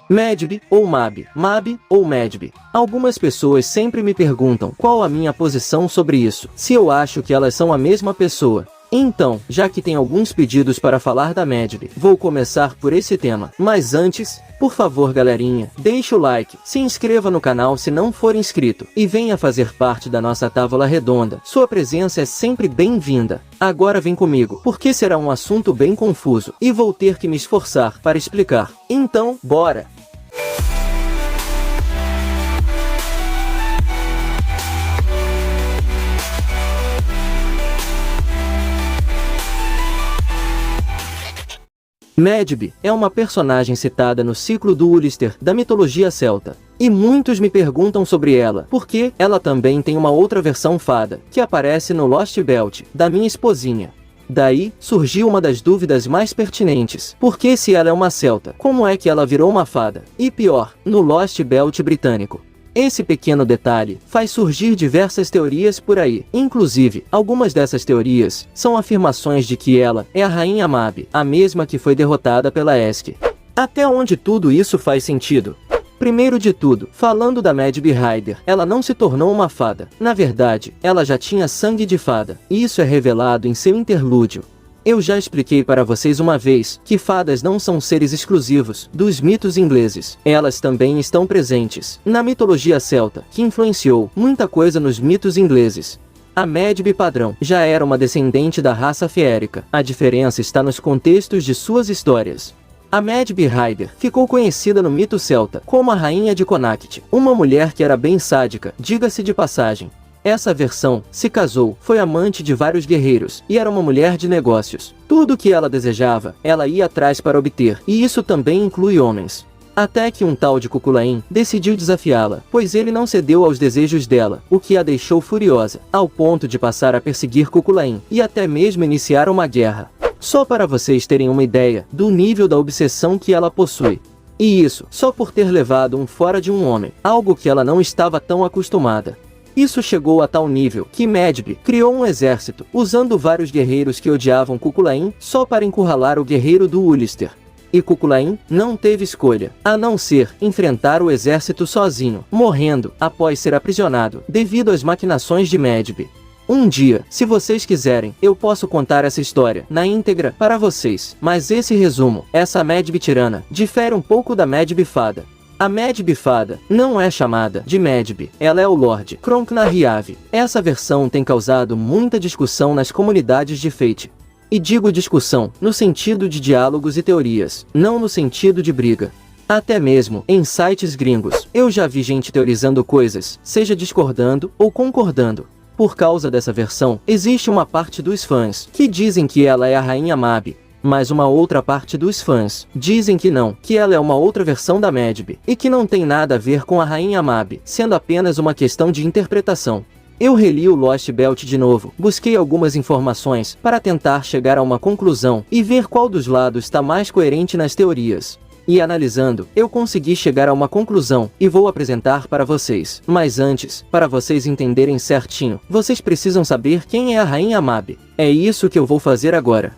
Medb ou Mab, Mab ou Medb. Algumas pessoas sempre me perguntam qual a minha posição sobre isso, se eu acho que elas são a mesma pessoa. Então, já que tem alguns pedidos para falar da Medb, vou começar por esse tema. Mas antes, por favor galerinha, deixa o like, se inscreva no canal se não for inscrito, e venha fazer parte da nossa távola redonda. Sua presença é sempre bem-vinda. Agora vem comigo, porque será um assunto bem confuso, e vou ter que me esforçar para explicar. Então, bora! Medb é uma personagem citada no ciclo do Ulister da mitologia celta. E muitos me perguntam sobre ela, porque ela também tem uma outra versão fada, que aparece no Lost Belt, da minha esposinha. Daí, surgiu uma das dúvidas mais pertinentes. Porque se ela é uma celta, como é que ela virou uma fada? E pior, no Lost Belt britânico. Esse pequeno detalhe faz surgir diversas teorias por aí. Inclusive, algumas dessas teorias são afirmações de que ela é a Rainha Mab, a mesma que foi derrotada pela Esk. Até onde tudo isso faz sentido? Primeiro de tudo, falando da Medb Rider, ela não se tornou uma fada. Na verdade, ela já tinha sangue de fada, e isso é revelado em seu interlúdio. Eu já expliquei para vocês uma vez que fadas não são seres exclusivos dos mitos ingleses. Elas também estão presentes na mitologia celta, que influenciou muita coisa nos mitos ingleses. A Medb padrão já era uma descendente da raça feérica. A diferença está nos contextos de suas histórias. A Medb Rider ficou conhecida no mito celta como a Rainha de Connacht, uma mulher que era bem sádica, diga-se de passagem. Essa versão se casou, foi amante de vários guerreiros, e era uma mulher de negócios. Tudo o que ela desejava, ela ia atrás para obter, e isso também inclui homens. Até que um tal de Cuchulainn decidiu desafiá-la, pois ele não cedeu aos desejos dela, o que a deixou furiosa, ao ponto de passar a perseguir Cuchulainn, e até mesmo iniciar uma guerra. Só para vocês terem uma ideia do nível da obsessão que ela possui. E isso, só por ter levado um fora de um homem, algo que ela não estava tão acostumada. Isso chegou a tal nível que Medb criou um exército, usando vários guerreiros que odiavam Cuchulainn só para encurralar o guerreiro do Ulister. E Cuchulainn não teve escolha, a não ser enfrentar o exército sozinho, morrendo após ser aprisionado, devido às maquinações de Medb. Um dia, se vocês quiserem, eu posso contar essa história na íntegra para vocês, mas esse resumo, essa Medb tirana, difere um pouco da Medb fada. A Medb fada não é chamada de Medb, ela é o Lord Cronknarriave. Essa versão tem causado muita discussão nas comunidades de Fate. E digo discussão no sentido de diálogos e teorias, não no sentido de briga. Até mesmo em sites gringos, eu já vi gente teorizando coisas, seja discordando ou concordando. Por causa dessa versão, existe uma parte dos fãs que dizem que ela é a Rainha Mab. Mas uma outra parte dos fãs dizem que não, que ela é uma outra versão da Medb, e que não tem nada a ver com a Rainha Mab, sendo apenas uma questão de interpretação. Eu reli o Lost Belt de novo, busquei algumas informações para tentar chegar a uma conclusão e ver qual dos lados está mais coerente nas teorias. E analisando, eu consegui chegar a uma conclusão, e vou apresentar para vocês. Mas antes, para vocês entenderem certinho, vocês precisam saber quem é a Rainha Mab. É isso que eu vou fazer agora.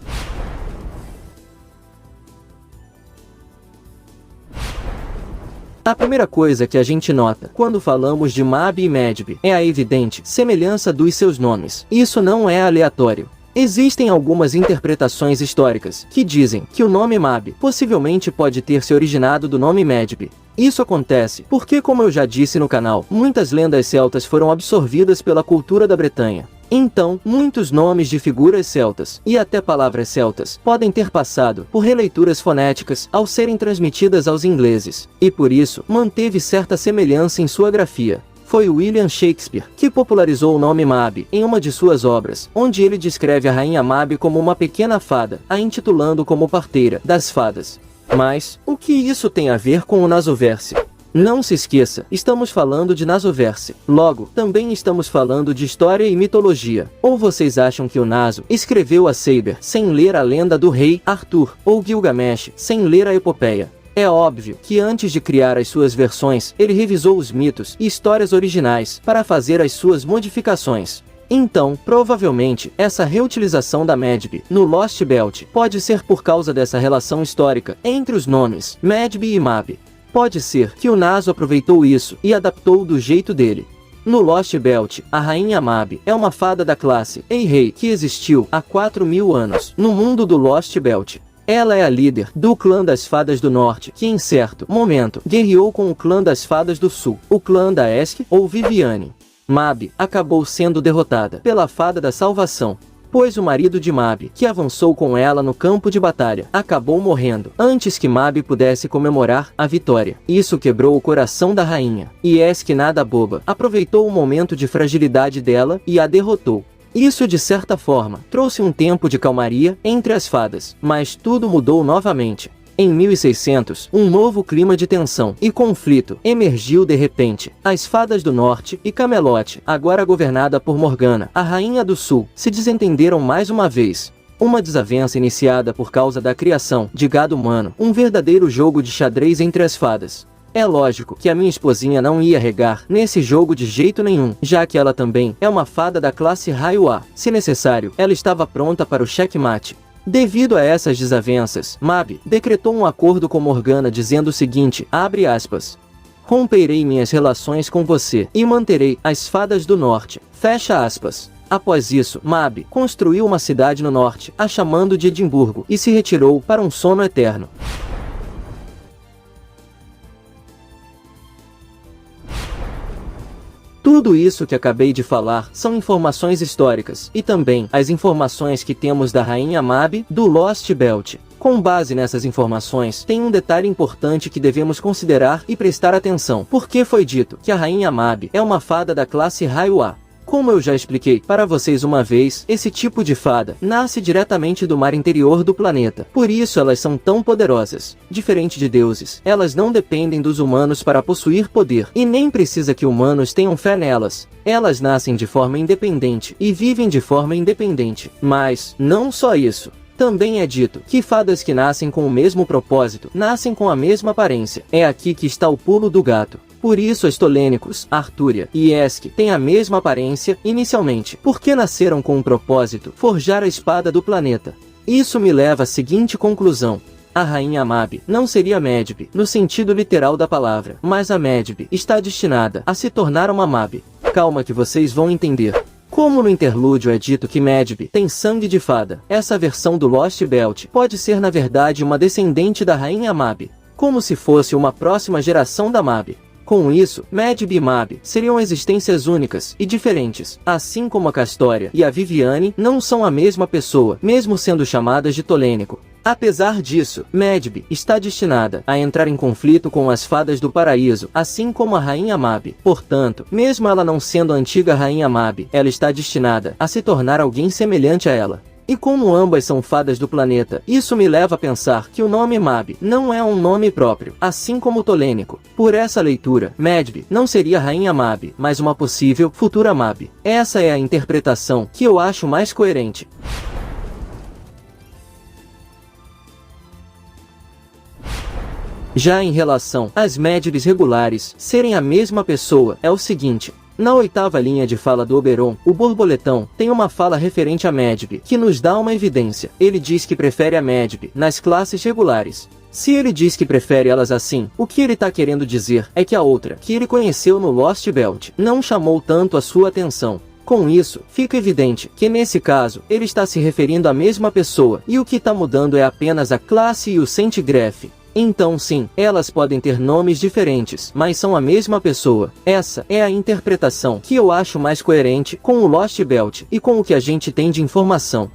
A primeira coisa que a gente nota quando falamos de Mab e Medb é a evidente semelhança dos seus nomes. Isso não é aleatório. Existem algumas interpretações históricas que dizem que o nome Mab possivelmente pode ter se originado do nome Medb. Isso acontece porque, como eu já disse no canal, muitas lendas celtas foram absorvidas pela cultura da Bretanha. Então, muitos nomes de figuras celtas, e até palavras celtas, podem ter passado por releituras fonéticas ao serem transmitidas aos ingleses, e por isso, manteve certa semelhança em sua grafia. Foi William Shakespeare que popularizou o nome Mab em uma de suas obras, onde ele descreve a Rainha Mab como uma pequena fada, a intitulando como parteira das fadas. Mas, o que isso tem a ver com o Nasoverse? Não se esqueça, estamos falando de Nasoverse. Logo, também estamos falando de história e mitologia. Ou vocês acham que o Naso escreveu a Saber sem ler a lenda do rei Arthur, ou Gilgamesh sem ler a epopeia? É óbvio que antes de criar as suas versões, ele revisou os mitos e histórias originais para fazer as suas modificações. Então, provavelmente, essa reutilização da Medb no Lost Belt pode ser por causa dessa relação histórica entre os nomes Medb e Mab. Pode ser que o Naso aproveitou isso e adaptou do jeito dele. No Lost Belt, a Rainha Mab é uma fada da classe Ei-Rei que existiu há 4.000 anos no mundo do Lost Belt. Ela é a líder do clã das Fadas do Norte, que em certo momento guerreou com o clã das Fadas do Sul, o clã da Esk ou Viviane. Mab acabou sendo derrotada pela Fada da Salvação, pois o marido de Mab, que avançou com ela no campo de batalha, acabou morrendo antes que Mab pudesse comemorar a vitória. Isso quebrou o coração da rainha, e Esk, nada boba, aproveitou o momento de fragilidade dela e a derrotou. Isso, de certa forma, trouxe um tempo de calmaria entre as fadas, mas tudo mudou novamente. Em 1600, um novo clima de tensão e conflito emergiu de repente. As Fadas do Norte e Camelot, agora governada por Morgana, a Rainha do Sul, se desentenderam mais uma vez. Uma desavença iniciada por causa da criação de gado humano, um verdadeiro jogo de xadrez entre as fadas. É lógico que a minha esposinha não ia regar nesse jogo de jeito nenhum, já que ela também é uma fada da classe Raio A. Se necessário, ela estava pronta para o checkmate. Devido a essas desavenças, Mab decretou um acordo com Morgana dizendo o seguinte, abre aspas, romperei minhas relações com você e manterei as Fadas do Norte, fecha aspas. Após isso, Mab construiu uma cidade no norte, a chamando de Edimburgo, e se retirou para um sono eterno. Tudo isso que acabei de falar são informações históricas, e também as informações que temos da Rainha Mab do Lost Belt. Com base nessas informações, tem um detalhe importante que devemos considerar e prestar atenção, porque foi dito que a Rainha Mab é uma fada da classe Raio A. Como eu já expliquei para vocês uma vez, esse tipo de fada nasce diretamente do mar interior do planeta. Por isso elas são tão poderosas. Diferente de deuses, elas não dependem dos humanos para possuir poder, e nem precisa que humanos tenham fé nelas. Elas nascem de forma independente e vivem de forma independente. Mas, não só isso. Também é dito que fadas que nascem com o mesmo propósito, nascem com a mesma aparência. É aqui que está o pulo do gato. Por isso as Tolênicos, Artúria e Esk têm a mesma aparência inicialmente, porque nasceram com um propósito, forjar a espada do planeta. Isso me leva à seguinte conclusão. A Rainha Mab não seria Medb, no sentido literal da palavra, mas a Medb está destinada a se tornar uma Mab. Calma que vocês vão entender. Como no interlúdio é dito que Medb tem sangue de fada, essa versão do Lost Belt pode ser na verdade uma descendente da Rainha Mab, como se fosse uma próxima geração da Mab. Com isso, Medb e Mab seriam existências únicas e diferentes, assim como a Castória e a Viviane não são a mesma pessoa, mesmo sendo chamadas de Tolênico. Apesar disso, Medb está destinada a entrar em conflito com as Fadas do Paraíso, assim como a Rainha Mab. Portanto, mesmo ela não sendo a antiga Rainha Mab, ela está destinada a se tornar alguém semelhante a ela. E como ambas são fadas do planeta, isso me leva a pensar que o nome Mab não é um nome próprio, assim como o Tolênico. Por essa leitura, Medb não seria Rainha Mab, mas uma possível futura Mab. Essa é a interpretação que eu acho mais coerente. Já em relação às Medbs regulares serem a mesma pessoa, é o seguinte. Na oitava linha de fala do Oberon, o borboletão tem uma fala referente a Medb, que nos dá uma evidência. Ele diz que prefere a Medb nas classes regulares. Se ele diz que prefere elas assim, o que ele está querendo dizer é que a outra, que ele conheceu no Lost Belt, não chamou tanto a sua atenção. Com isso, fica evidente que nesse caso, ele está se referindo à mesma pessoa, e o que está mudando é apenas a classe e o Centigraph. Então sim, elas podem ter nomes diferentes, mas são a mesma pessoa. Essa é a interpretação que eu acho mais coerente com o Lost Belt e com o que a gente tem de informação.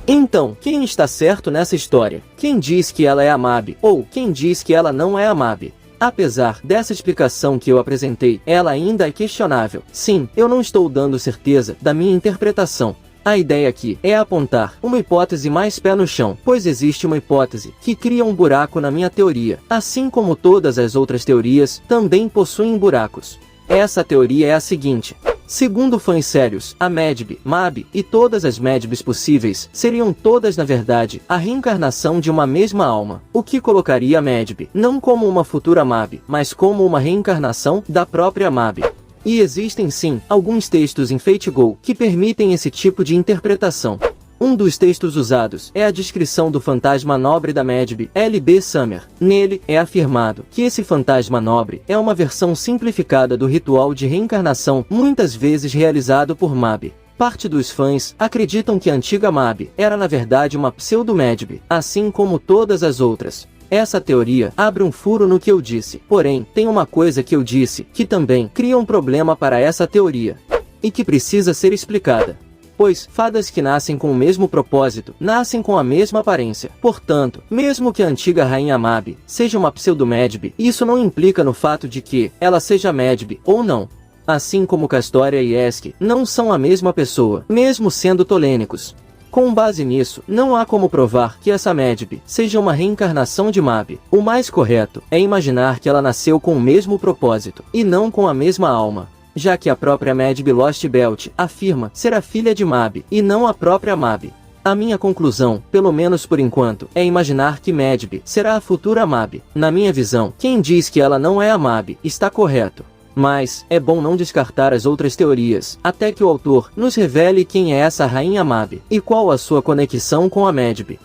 Então, quem está certo nessa história? Quem diz que ela é a Mab, ou quem diz que ela não é a Mab? Apesar dessa explicação que eu apresentei, ela ainda é questionável. Sim, eu não estou dando certeza da minha interpretação. A ideia aqui é apontar uma hipótese mais pé no chão, pois existe uma hipótese que cria um buraco na minha teoria, assim como todas as outras teorias também possuem buracos. Essa teoria é a seguinte. Segundo fãs sérios, a Medb, Mab e todas as Medbs possíveis seriam todas na verdade a reencarnação de uma mesma alma, o que colocaria a Medb não como uma futura Mab, mas como uma reencarnação da própria Mab. E existem sim, alguns textos em Fate Go que permitem esse tipo de interpretação. Um dos textos usados é a descrição do fantasma nobre da Medb, L.B. Summer. Nele, é afirmado que esse fantasma nobre é uma versão simplificada do ritual de reencarnação muitas vezes realizado por Mab. Parte dos fãs acreditam que a antiga Mab era na verdade uma pseudo-Medb, assim como todas as outras. Essa teoria abre um furo no que eu disse, porém, tem uma coisa que eu disse que também cria um problema para essa teoria e que precisa ser explicada. Pois, fadas que nascem com o mesmo propósito, nascem com a mesma aparência. Portanto, mesmo que a antiga rainha Mab seja uma pseudo-Medb, isso não implica no fato de que ela seja Medb ou não. Assim como Castoria e Esk não são a mesma pessoa, mesmo sendo tolênicos. Com base nisso, não há como provar que essa Medb seja uma reencarnação de Mab. O mais correto é imaginar que ela nasceu com o mesmo propósito, e não com a mesma alma, já que a própria Medb Lost Belt afirma ser a filha de Mab, e não a própria Mab. A minha conclusão, pelo menos por enquanto, é imaginar que Medb será a futura Mab. Na minha visão, quem diz que ela não é a Mab, está correto. Mas, é bom não descartar as outras teorias, até que o autor nos revele quem é essa rainha Mab, e qual a sua conexão com a Medb.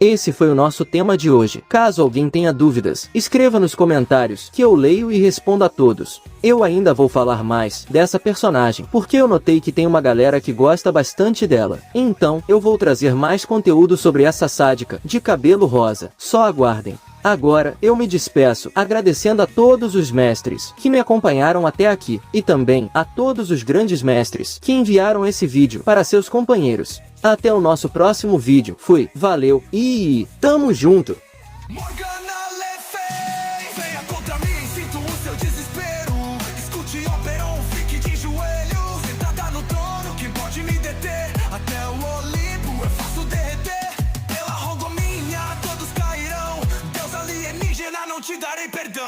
Esse foi o nosso tema de hoje. Caso alguém tenha dúvidas, escreva nos comentários, que eu leio e respondo a todos. Eu ainda vou falar mais dessa personagem, porque eu notei que tem uma galera que gosta bastante dela. Então, eu vou trazer mais conteúdo sobre essa sádica, de cabelo rosa. Só aguardem. Agora, eu me despeço, agradecendo a todos os mestres que me acompanharam até aqui, e também a todos os grandes mestres que enviaram esse vídeo para seus companheiros. Até o nosso próximo vídeo. Fui, valeu e tamo junto! Não te darei perdão.